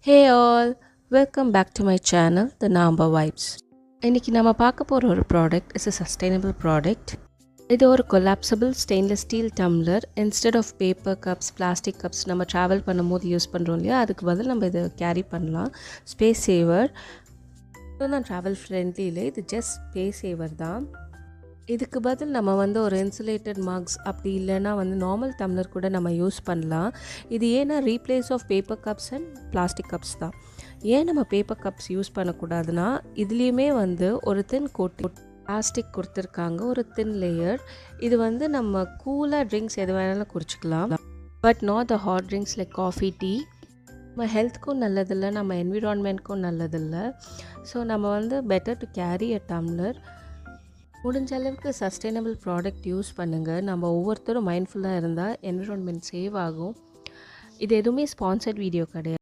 Hey all, welcome back to my channel, The Namba Vibes. இன்னைக்கு நம்ம பார்க்க போகிற ஒரு product is a sustainable product. இது ஒரு collapsible stainless steel tumbler. Instead of paper cups, plastic cups நம்ம travel பண்ணும்போது யூஸ் பண்ணுறோம் இல்லையா, அதுக்கு பதில் நம்ம இதை கேரி பண்ணலாம். ஸ்பேஸ் சேவர் தான், ட்ராவல் ஃப்ரெண்ட்லி இல்லை, இது ஜஸ்ட் ஸ்பேஸ் சேவர் தான். இதுக்கு பதில் நம்ம ஒரு இன்சுலேட்டட் மக்ஸ் அப்படி இல்லைன்னா நார்மல் டம்ளர் கூட நம்ம யூஸ் பண்ணலாம். இது ஏன்னா replace of paper cups and plastic cups தான். ஏன் நம்ம பேப்பர் கப்ஸ் யூஸ் பண்ணக்கூடாதுன்னா, இதுலேயுமே ஒரு தின் கோட்டிங் பிளாஸ்டிக் கொடுத்துருக்காங்க, ஒரு தின் லேயர். இது நம்ம கூலாக ட்ரிங்க்ஸ் எது வேணாலும் குடிச்சிக்கலாம், but not the hot drinks like coffee, tea. நம்ம ஹெல்த்துக்கும் நல்லதில்லை, நம்ம என்விரான்மெண்ட்க்கும் நல்லதில்லை. ஸோ நம்ம better to carry a tumbler. முடிஞ்ச அளவுக்கு சஸ்டைனபிள் ப்ராடக்ட் யூஸ் பண்ணுங்கள். நம்ம ஒவ்வொருத்தரும் மைண்ட்ஃபுல்லாக இருந்தால் என்விரான்மெண்ட் சேவ் ஆகும். இது எதுவுமே ஸ்பான்சர்ட் வீடியோ கிடையாது.